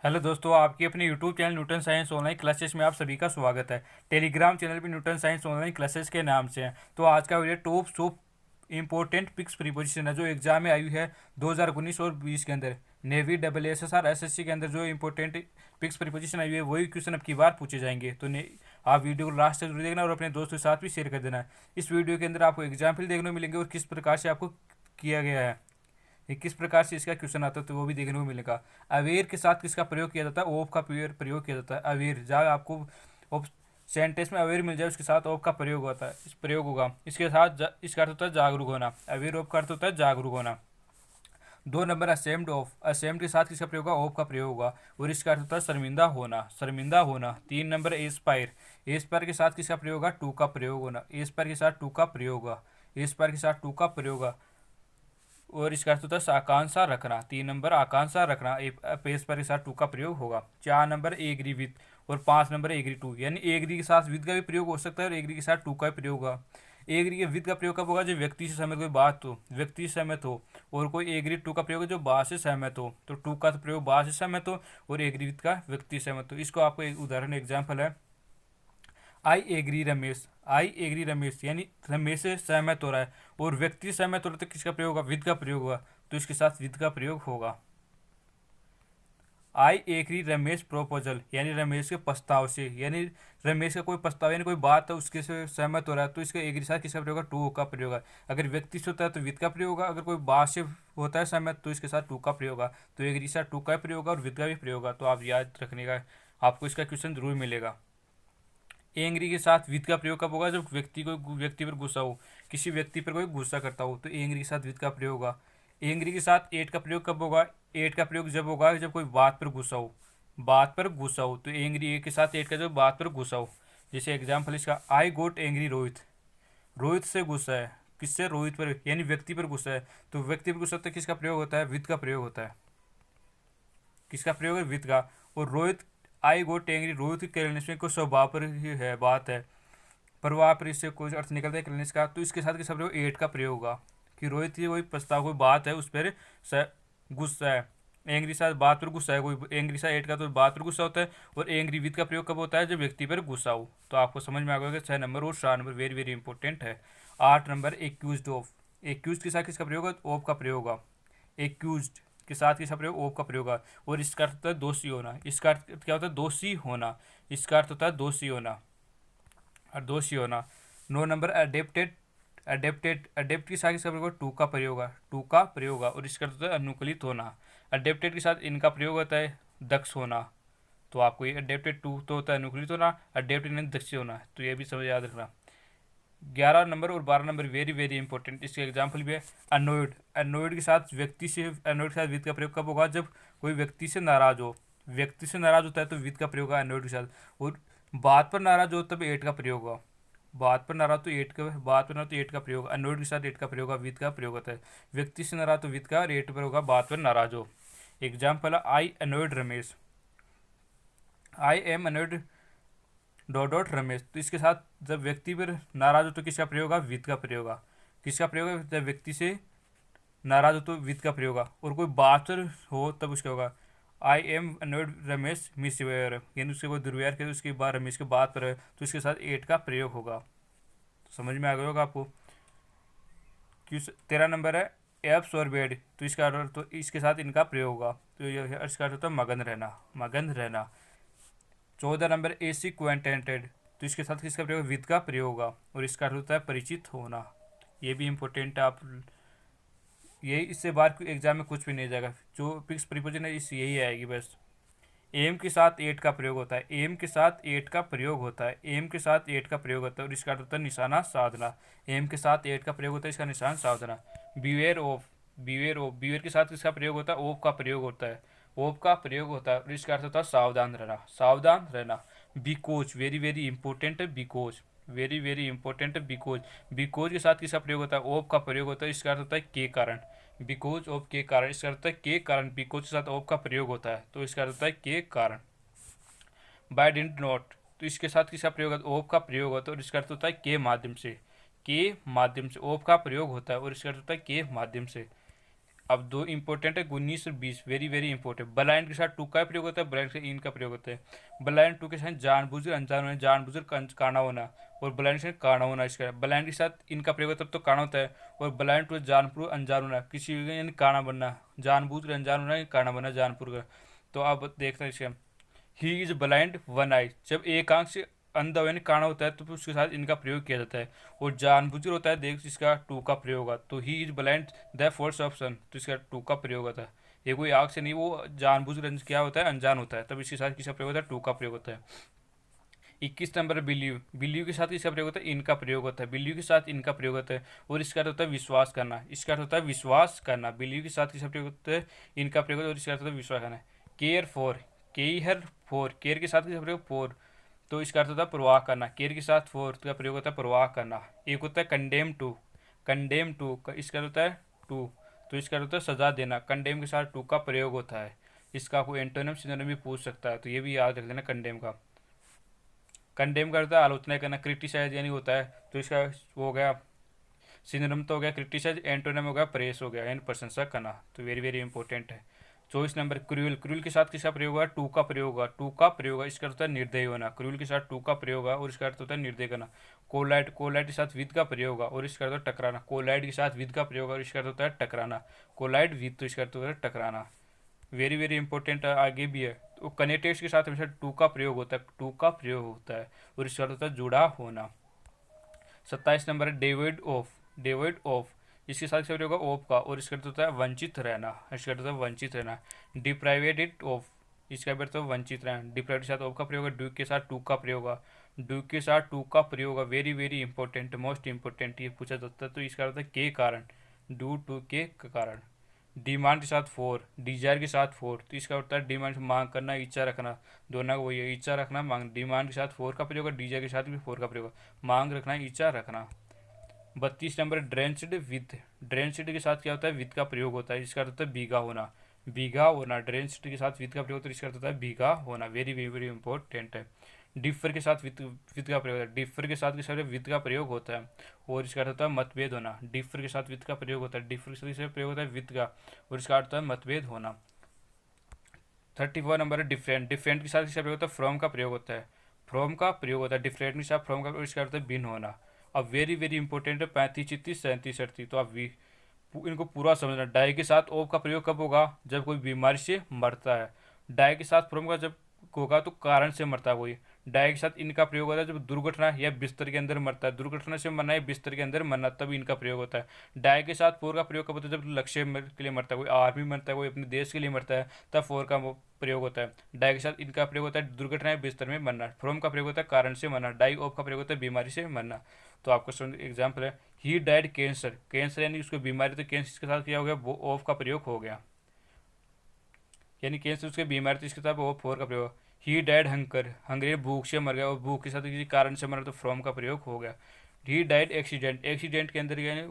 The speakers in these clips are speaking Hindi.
हेलो दोस्तों, आपके अपने YouTube channel Newton science online classes में आप सभी का स्वागत है। टेलीग्राम चैनल भी न्यूटन साइंस ऑनलाइन क्लासेस के नाम से है। तो आज का video top so important picks preposition है जो एग्जाम में आई हुई है 2019 और 20 के अंदर। नेवी डबल एसएसआर एसएससी के अंदर जो इंपॉर्टेंट पिक्स प्रीपोजिशन आई हुई है वही क्वेश्चन अब की बार पूछे जाएंगे। तो आप वीडियो को लास्ट तक जरूर देखना और अपने दोस्तों के साथ भी शेयर कर देना। इस वीडियो के अंदर आपको एग्जाम्पल देखने को मिलेंगे और किस प्रकार से आपको किया गया है, ये किस प्रकार से इसका क्वेश्चन आता है तो वो भी देखने को मिलेगा। अवेयर के साथ किसका प्रयोग किया जाता है? ओफ का प्रयोग किया जाता है। अवेयर जहाँ आपको सेंटेंस में अवेयर मिल जाए उसके साथ ओफ का प्रयोग होता है, इस प्रयोग होगा। इसके साथ इसका अर्थ होता है जागरूक होना। अवेयर ऑफ का अर्थ होता है जागरूक होना। 2 नंबर असेम्ड ऑफ, असेम्ड के साथ किसका प्रयोग होगा? ऑफ का प्रयोग होगा और इसका अर्थ होता है शर्मिंदा होना, शर्मिंदा होना। 3 नंबर एस्पायर, एस्पायर के साथ किसका प्रयोग होगा? टू का प्रयोग होना। एस्पायर के साथ टू का प्रयोग होगा, एस्पायर के साथ टू का प्रयोग होगा और इसका अर्थ होता है आकांक्षा रखना। 3 नंबर आकांक्षा रखना, पेज पर के साथ टू का प्रयोग होगा। 4 नंबर एग्री विथ और 5 नंबर एग्री टू, यानी एग्री के साथ विद का भी प्रयोग हो सकता है और एग्री के साथ टू का भी प्रयोग होगा। एग्री के विद का प्रयोग कब होगा? जब व्यक्ति से सहमत कोई बात हो, व्यक्ति से सहमत हो। और कोई एग्री टू का प्रयोग है जो बात से सहमत हो, तो टू का तो प्रयोग बात से सहमत हो और एग्री विद का व्यक्ति से सहमत हो। इसको आपको एक उदाहरण एग्जाम्पल है, I agree Ramesh. I agree Ramesh यानी रमेश से सहमत हो रहा है और व्यक्ति सहमत हो रहा है तो किसका प्रयोग होगा? विद का प्रयोग होगा, तो इसके साथ विद का प्रयोग होगा। आई एग्री रमेश प्रोपोजल यानी रमेश के प्रस्ताव से, यानी रमेश का कोई प्रस्ताव यानी कोई बात है उसके से सहमत हो रहा है तो इसका एग्री साथ किसका प्रयोग होगा? टू का प्रयोग होगा। अगर व्यक्ति से होता है तो विद का प्रयोग होगा, अगर कोई बात से होता है सहमत तो इसके साथ टू का प्रयोग होगा। तो एग्री साथ टू का प्रयोग होगा और विद का भी प्रयोग होगा। तो आप याद रखने का, आपको इसका क्वेश्चन जरूर मिलेगा। एंग्री के साथ विद का प्रयोग कब होगा? जब व्यक्ति पर गुस्सा हो, किसी व्यक्ति पर कोई गुस्सा करता हो तो एंग्री के साथ विद का प्रयोग होगा। एंग्री के साथ एट का प्रयोग कब होगा? एट का प्रयोग जब होगा जब कोई बात पर गुस्सा हो, बात पर गुस्सा हो तो एंग्री के साथ एट का जब बात पर गुस्सा हो। जैसे एग्जाम्पल इसका, आई गोट एंग्री रोहित, रोहित से गुस्सा है। किससे? रोहित पर, यानी व्यक्ति पर गुस्सा है। तो व्यक्ति पर गुस्सा होता है, किसका प्रयोग होता है? विद का प्रयोग होता है। किसका प्रयोग है? विद का। और रोहित, आई गोट एंग्री, रोहित के केयरलेस में कोई स्वभाव पर ही है, बात है, पर वहाँ पर इससे कोई अर्थ निकलता है केयरलेस का, तो इसके साथ किसका प्रयोग? एट का प्रयोग होगा कि रोहित की कोई प्रस्ताव, कोई बात है उस पर गुस्सा है। एंग्री साथ बात पर गुस्सा है, कोई एंग्री साथ एट का तो बात पर गुस्सा होता है और एंग्री विद का प्रयोग कब होता है? जब व्यक्ति पर गुस्सा हो। तो आपको समझ में आ गया कि 6 नंबर और 4 नंबर वेरी वेरी इंपॉर्टेंट है। 8 नंबर एक्यूज ऑफ, एक्यूज के साथ किसका प्रयोग है? ऑफ का प्रयोग होगा। एक्यूज के साथ किसका प्रयोग? ऑफ का प्रयोग होगा और इसका अर्थ होता है दोषी होना। इसका अर्थ क्या होता है? दोषी होना। इसका अर्थ होता है दोषी होना और दोषी होना। 9 नंबर अडेप्टेड, अडेप्टेड, अडेप्ट के साथ किसका प्रयोग होगा? टू का प्रयोग होगा, टू का प्रयोग होगा और इसका अर्थ होता है अनुकूलित होना। अडेप्टेड के साथ इनका प्रयोग होता है दक्ष होना। तो आपको ये अडेप्टेड टू तो होता है अनुकूलित होना, अडेप्टेड यानी दक्ष होना, तो ये भी समझ याद रखना। 11 नंबर और 12 नंबर वेरी वेरी इंपॉर्टेंट, इसके एग्जाम्पल भी है। अनोइड, अनोइड के साथ व्यक्ति से, अनोइड के साथ विद का प्रयोग कब होगा? जब कोई व्यक्ति से नाराज हो, व्यक्ति से नाराज होता है तो विद का प्रयोग होगा अनोइड के साथ। और बात पर नाराज हो तब एट का प्रयोग होगा, बात पर नाराज तो एट का, बात पर नाराज तो एट का प्रयोग, अनोइड के साथ एट का प्रयोग होगा, विद का प्रयोग होता है। व्यक्ति से नाराज तो विद का और एट पर होगा बात पर नाराज हो। एग्जाम्पल है, I annoyed Ramesh, I am annoyed dot dot Ramesh. तो इसके साथ जब व्यक्ति पर नाराज हो तो किसका प्रयोग होगा? विद का प्रयोग होगा। किसका प्रयोग है? जब व्यक्ति से नाराज हो तो विद का प्रयोग होगा और कोई बात पर हो तब उसका होगा आई एम अनोइड रमेश मिस व्यवहार, यानी उसके कोई दुर्व्यवहार किया तो उसके बाद रमेश के बात पर है तो इसके साथ एट का प्रयोग होगा। तो समझ में आ गया होगा आपको। 13 नंबर है एप्स और बेड, तो इसका अर्थ तो इसके साथ इनका प्रयोग होगा, तो यह इसका अर्थ होता है मगन रहना, मगन रहना। 14 नंबर एसी क्वेंटेंटेड, तो इसके साथ किसका प्रयोग? विद का प्रयोग होगा और इसका अर्थ होता है परिचित होना। ये भी इंपॉर्टेंट है, आप यही, इससे बाहर एग्जाम में कुछ भी नहीं जाएगा। जो फिक्स प्रीपोजिशन है इस यही आएगी बस। एम के साथ एट का प्रयोग होता है, एम के साथ एट का प्रयोग होता है, एम के साथ एट का प्रयोग होता है और इसका अर्थ होता है निशाना साधना। एम के साथ एट का प्रयोग होता है, इसका निशान साधना। Beware of, beware of, beware के साथ किसका प्रयोग होता है? ओफ का प्रयोग होता है, ओफ का प्रयोग होता है और इसका अर्थ होता है सावधान रहना, सावधान रहना। बिकोज वेरी वेरी इंपॉर्टेंट है, बिकोज वेरी वेरी इंपॉर्टेंट है, बिकोज, बिकोज के साथ किसका प्रयोग होता है? ओफ का प्रयोग होता है, इसका अर्थ होता है के कारण, बिकॉज ऑफ के कारण, इसका अर्थ होता है के कारण, बिकॉज के साथ ऑफ का प्रयोग होता है तो इसका अर्थ होता है के कारण। बाय डिड नॉट, तो इसके साथ किसका प्रयोग होता है? ऑफ का प्रयोग होता है और इसका अर्थ होता है के माध्यम से, के माध्यम से ऑफ का प्रयोग होता है और इसका अर्थ होता है के माध्यम से। अब दो इंपॉर्टेंट है 19 और 20, वेरी वेरी इंपॉर्टेंट। ब्लाइंड के साथ टू का प्रयोग होता है, ब्लाइंड के साथ इन का प्रयोग होता है। ब्लाइंड टू के साथ जानबूझकर अनजान होना, जानबूझकर काना होना, और ब्लाइंड के साथ काना होना। इसका ब्लाइंड के साथ इनका प्रयोग होता है तब तो काना होता है, और ब्लाइंड टू जानपूर्वक अनजान होना, किसी यानी काना बनना, जानबूझकर अनजान होना, काना बनना जानपूर्वक। तो आप देखते हैं इसका, ही इज ब्लाइंड वन आई, जब एक आंख से अंधा यानी काना होता है तो फिर उसके साथ इनका प्रयोग किया जाता है। और जानबूझकर होता है, देख इसका टू का प्रयोग होगा, तो he is blind the force option, तो इसका टू का प्रयोग होता है। ये कोई आंख से नहीं, वो जानबूझकर क्या होता है, अनजान होता है, तब इसके साथ किसका प्रयोग होता है, टू का प्रयोग होता है। 21 नंबर बिलीव, बिलीव के साथ किसका प्रयोग होता है, इनका प्रयोग होता है, बिलीव के साथ इनका प्रयोग होता है। और इसका अर्थ होता है विश्वास करना, इसका अर्थ होता है विश्वास करना, बिलीव के साथ किसका प्रयोग होता है, इनका प्रयोग होता है, और इसका अर्थ होता है विश्वास करना। Care for, care for, care के साथ किसका प्रयोग, फॉर, तो इसका अर्थ होता है परवाह करना, केयर के साथ फोर का प्रयोग होता है परवाह करना। एक होता है कंडेम टू, कंडेम टू का इसका अर्थ होता है टू, तो इसका अर्थ होता है सजा देना, कंडेम के साथ टू का प्रयोग होता है। इसका कोई एंटोनिम सिनोनिम भी पूछ सकता है, तो ये भी याद रख लेना कंडेम का। कंडेम का अर्थ है आलोचना करना, क्रिटिसाइज यानी होता है, तो इसका वो हो गया सिनोनिम तो हो गया क्रिटिसाइज, एंटोनिम हो गया प्रेस हो गया यानी प्रशंसा करना, तो वेरी वेरी इंपॉर्टेंट है। 24 नंबर क्रूअल, क्रूअल के साथ किसका प्रयोग होगा, टू का प्रयोग होगा, टू का प्रयोग होगा, इसका अर्थ होता है निर्दयी होना, क्रूअल के साथ टू का प्रयोग होगा, और इसका अर्थ होता है निर्दय करना। कोलाइड, कोलाइड के साथ विद का प्रयोग होगा, और इसका अर्थ होता है टकराना, कोलाइड के साथ विद का प्रयोग होगा, और इसका अर्थ होता है टकराना, कोलाइड विद, तो इसका अर्थ होता है टकराना। वेरी वेरी इंपॉर्टेंट आगे भी है, तो कनेटेक्स के साथ हमेशा टू का प्रयोग होता है, टू का प्रयोग होता है, और इसका अर्थ होता है जुड़ा होना। 27 नंबर है डेविड ऑफ, डेविड ऑफ, इसके साथ क्या होगा ऑफ का, और इसका अर्थ होता है वंचित रहना, इसका अर्थ होता है वंचित रहना। डिप्राइवेटेड ऑफ, इसका भी अर्थ है वंचित रहना, डिप्राइवेट के साथ ऑफ का प्रयोग है, ड्यूक के साथ टू का प्रयोग है, ड्यूक के साथ टू का प्रयोग है, very very important, most important, ये पूछा जाता है, तो इसका अर्थ है के कारण, ड्यू टू के कारण। डिमांड के साथ फोर, डिजायर के साथ फोर, तो इसका होता है डिमांड मांग करना, इच्छा रखना, दोनों को वही है, इच्छा रखना मांग, डिमांड के साथ फोर का प्रयोग है, डिजायर के साथ भी फोर का प्रयोग है, मांग रखना, इच्छा रखना। 32 नंबर ड्रेंच्ड विद, ड्रेंच्ड के साथ क्या होता है, विद का प्रयोग होता है, इसका अर्थ होता है भीगा होना, भीगा होना, ड्रेंच्ड के साथ विद का प्रयोग होता है, इसका अर्थ होता है भीगा होना, वेरी वेरी वेरी इंपॉर्टेंट है। डिफर के साथ विद का प्रयोग होता है, डिफर के साथ किसका विद का प्रयोग होता है, और इसका अर्थ होता है मतभेद होना, डिफर के साथ विद का प्रयोग होता है, डिफर के साथ किसका प्रयोग होता है, विद का, और इसका अर्थ होता है मतभेद होना। 34 नंबर है डिफरेंट, डिफरेंट के साथ किसका प्रयोग होता है, फ्रॉम का प्रयोग होता है, फ्रॉम का प्रयोग होता है, डिफरेंट के साथ फ्रॉम का, इसका अर्थ है भिन्न होना। अब वेरी वेरी इंपॉर्टेंट है 35, 36, 37, 38, तो आप इनको पूरा समझना। डाई के साथ ओप का प्रयोग कब होगा, जब कोई बीमारी से मरता है। डाई के साथ फ्रॉम का जब होगा तो कारण से मरता है कोई। डाई के साथ इनका प्रयोग होता है जब दुर्घटना या बिस्तर के अंदर मरता है, दुर्घटना से मरना या बिस्तर के अंदर मरना, तब इनका प्रयोग होता है। डाई के साथ फोर का प्रयोग कब होता है, जब लक्ष्य के लिए मरता है, कोई आर्मी मरता है, कोई अपने देश के लिए मरता है, तब फोर का प्रयोग होता है। डाई के साथ इनका प्रयोग होता है दुर्घटना या बिस्तर में मरना, फ्रॉम का प्रयोग होता है कारण से मरना, डाई ऑफ का प्रयोग होता है बीमारी से मरना। तो आपका एग्जाम्पल है ही डाइड कैंसर, कैंसर यानी उसको बीमारी, तो कैंसर के साथ क्या हो गया, वो ऑफ का प्रयोग हो गया, यानी कैंसर उसके बीमारी, तो इसके साथ ऑफ फोर का प्रयोग। ही डाइड हंकर, हंगरी भूख से मर गया, और भूख के साथ किसी कारण से मरा, तो फ्रॉम का प्रयोग हो गया। ही डाइड एक्सीडेंट, एक्सीडेंट के अंदर यानी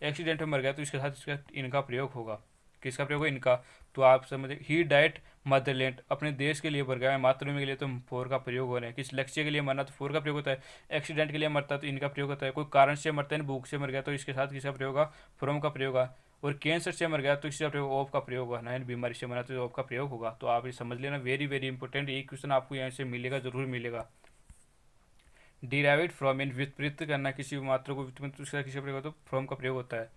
एक्सीडेंट में मर गया, तो इसके साथ इसका इनका प्रयोग होगा, किसका प्रयोग है, इनका। तो आप समझे ही डाइट मदरलैंड, अपने देश के लिए मर गया है, मातृभूमि के लिए, तो फोर का प्रयोग हो रहा है। किस लक्ष्य के लिए मरना, तो फोर का प्रयोग होता है। एक्सीडेंट के लिए मरता है तो इनका प्रयोग होता है। कोई कारण से मरता है, भूख से मर गया, तो इसके साथ किसका प्रयोग होगा, फ्रॉम का प्रयोग होगा। और कैंसर से मर गया तो इसका प्रयोग ऑफ का प्रयोग होगा, ना बीमारी से मरा तो ऑफ का प्रयोग होगा। तो आप ये समझ लेना, वेरी वेरी इंपॉर्टेंट, ये क्वेश्चन आपको यहाँ से मिलेगा, जरूर मिलेगा। डिराइवेड फ्रॉम इन, व्युत्पत्ति करना किसी मात्रा को, तो उसका किसका प्रयोग होता है, फ्रॉम का प्रयोग होता है।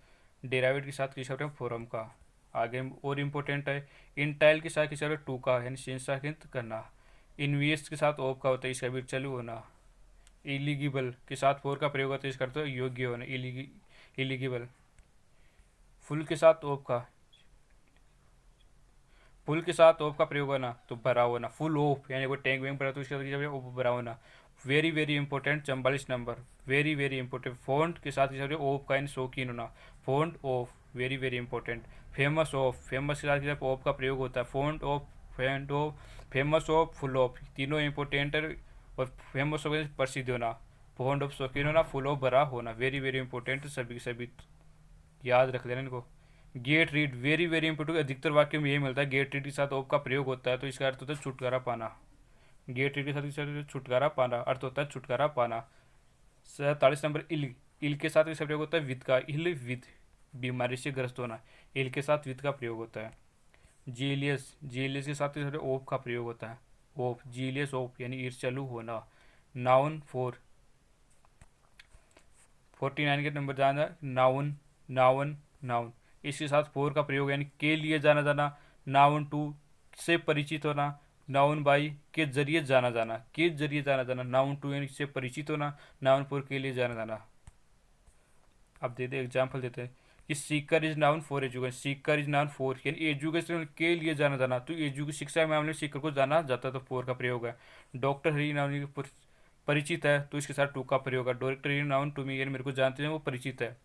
डेराइवेड के साथ किसका प्रयोग, फ्रॉम का। आगे और इम्पोर्टेंट है, इंटाइल के साथ किसका प्रयोग, टू का, यानी संसाधित करना। इन्वेस्ट के साथ ऑफ का होता है, इसका भी चालू होना। इलीगिबल के साथ फोर का प्रयोग होता है, इसका अर्थ है योग्य होना, इलीगिबल। फुल के साथ ऑफ का, फुल के साथ ऑफ का प्रयोग होना, तो भरा होना, फुल ऑफ, यानी कोई टैंक वैंक भरा तो इसका ऑफ भरा होना। Very very important 44 number, very very important, font के साथ किसी ऑफ का, यानी शौकीन होना, font of, very very important. Famous of, famous के साथ ऑफ का प्रयोग होता है, फोन्ट ऑफ, फेंट of, famous of, full of, तीनों इंपॉर्टेंट है। और फेमस ऑफ प्रसिद्ध होना, फोन्ट ऑफ शौकीन होना, फुल ऑफ भरा होना, वेरी वेरी इंपॉर्टेंट, सभी सभी याद रख लेना इनको। Get rid, very very important, अधिकतर वाक्य में यही मिलता है, गेट रीड के साथ ऑफ का प्रयोग होता है, तो इसका अर्थ होता है छुटकारा पाना। गेट रीड के साथ छुटकारा पाना, अर्थ होता है छुटकारा पाना। 47 नंबर इल, इल के साथ इसका प्रयोग होता है विद का, इल विद, बीमारी से ग्रस्त होना, इल के साथ विद का प्रयोग होता है। जीलियस, जीलियस के साथ ओप का प्रयोग होता है। ओप, जीलियस ओप यानी ईर्ष्यालु होना। नाउन फोर, 49 के नंबर जाना, नाउन, नाउन, नाउन, इसके साथ फोर का प्रयोग यानी के लिए जाना जाना। नाउन टू, से परिचित होना। नाउन बाई, के जरिए जाना जाना, के जरिए जाना जाना। नाउन टू यानी से परिचित होना। नाउन फोर, के लिए जाना जाना। अब देते एग्जाम्पल देते हैं कि Sikar is noun for education, Sikar is noun for यानी एजुकेशन के लिए जाना जाना, तो एजुकेशन शिक्षा के मामले में सीकर को जाना जाता है, तो फोर का प्रयोग है। डॉक्टर हरी नाउन परिचित है, तो इसके साथ टू का प्रयोग है। Director Hari known to me यानी मेरे को जानते हैं, वो परिचित है।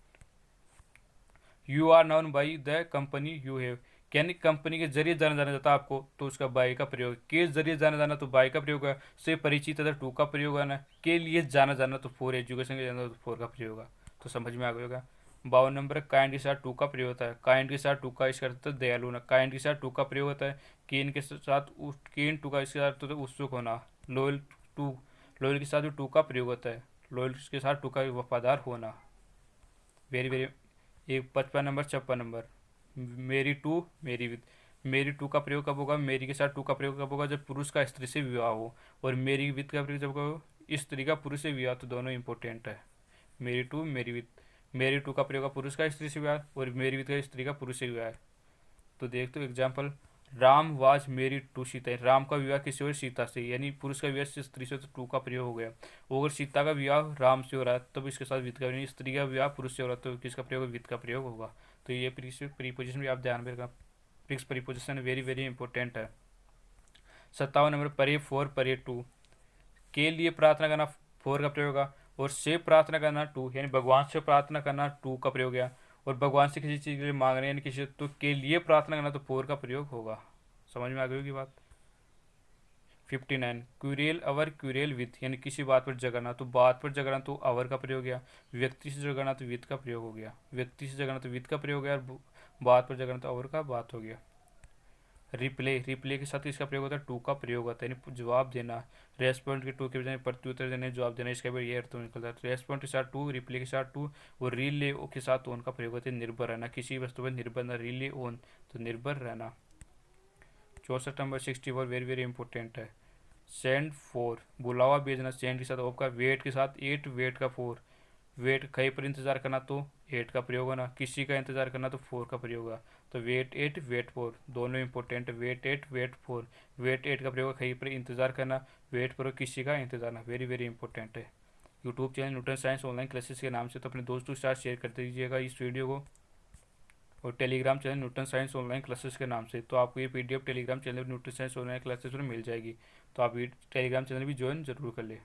You are known by the company you have, यानी कंपनी के जरिए जाना जाना जाता है आपको, तो उसका बाई का प्रयोग। के जरिए जाना जाना तो बाई का प्रयोग है। से परिचित है तो टू का प्रयोग है ना। के लिए जाना जाना तो फोर, एजुकेशन के जाना तो फोर का प्रयोग है। तो समझ में आ गया होगा। 52 नंबर, काइंड के साथ टू का प्रयोग होता है। काइंड के साथ टू का इसका अर्थ दयालु होना। काइंड के साथ टू का प्रयोग होता है। कीन के साथ कीन टू का इसका अर्थ होता है उत्सुक होना। लोयल टू, लोयल के साथ भी टू का प्रयोग होता है। लोयल के साथ टू का वफादार होना। Very very. एक 55 नंबर, 56 नंबर, मेरी टू मेरी विद, मेरी टू का प्रयोग कब होगा? मेरी के साथ टू का प्रयोग कब होगा? जब पुरुष का स्त्री से विवाह हो। और मेरी विद का प्रयोग जब हो स्त्री का पुरुष से विवाह, तो दोनों इंपॉर्टेंट है। मेरी टू मेरी विद, मेरी टू का प्रयोग है पुरुष का स्त्री से विवाह, और मेरी विद का स्त्री का पुरुष से विवाह। तो देख तो एग्जाम्पल, राम वाज मेरी टू सीता, राम का विवाह किसी और सीता से, यानी पुरुष का विवाह स्त्री से, तो टू का प्रयोग हो गया। अगर सीता का विवाह राम से हो रहा है तब इसके साथ विद का, स्त्री का विवाह पुरुष से हो रहा है तो किसका प्रयोग? विद का प्रयोग होगा। तो ये प्रीपोजिशन भी आप ध्यान में रखना। प्रीक्स प्रीपोजिशन वेरी वेरी इंपॉर्टेंट है। 57 नंबर, परे फोर परे टू, के लिए प्रार्थना करना फोर का प्रयोग है, और से प्रार्थना करना टू, यानी भगवान से प्रार्थना करना टू का प्रयोग है। और भगवान से किसी चीज़ के लिए मांगने यानी किसी, तो के लिए प्रार्थना करना तो फोर का प्रयोग होगा। समझ में आ गई होगी बात। 59, क्यूरेल अवर क्यूरेल विथ, यानी किसी बात पर झगड़ना, तो बात पर झगड़ना तो अवर का प्रयोग गया। व्यक्ति से झगड़ना तो विथ का प्रयोग हो गया। व्यक्ति से झगड़ना तो विथ का प्रयोग गया, और बात पर झगड़ना तो अवर का बात हो गया। रिप्ले, रिप्ले के साथ इसका प्रयोग होता है टू का प्रयोग होता है, यानी जवाब देना। रेस्पॉन्ड के टू के बजाय प्रत्युत्तर देने, जवाब देना, इसका भी ये अर्थ निकलता है। रेस्पॉन्ड के साथ टू, रिप्ले के साथ टू, और रिले के साथ ओन का प्रयोग होता है। निर्भर रहना, किसी वस्तु पर निर्भर रहना, रिले ओन तो निर्भर रहना। 64 नंबर, 64 वेरी वेरी इंपॉर्टेंट है। सेंड फोर, बुलावा भेजना, सेंड के साथ ऑफ का, वेट के साथ एट, वेट का फोर, वेट कहीं पर इंतजार करना तो एट का प्रयोग होना, किसी का इंतजार करना तो फोर का प्रयोग होगा। तो वेट एट वेट फोर दोनों इंपॉर्टेंट है। Wait at wait for, wait at का प्रयोग कहीं पर इंतजार करना, वेट पर किसी का इंतजार करना, वेरी वेरी इंपॉर्टेंट है। YouTube channel Newton science online classes के नाम से तो अपने दोस्तों के साथ शेयर करते दीजिएगा इस वीडियो को। और Telegram channel Newton science online classes के नाम से, तो आपको ये PDF Telegram channel Newton science online classes में मिल जाएगी। तो आप ये टेलीग्राम चैनल भी ज्वाइन जरूर कर ले।